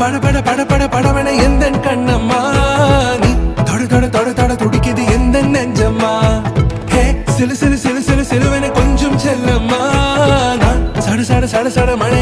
பட பட பட பட படவன எந்த கண்ணம்மா நீ தொட தொட தொட தொட துடிக்குது எந்த நெஞ்சம்மா ஹே சிலு சிலு சிலு சிலு சிலுவன கொஞ்சம் செல்லம்மா நான் சட சட சட சட மழை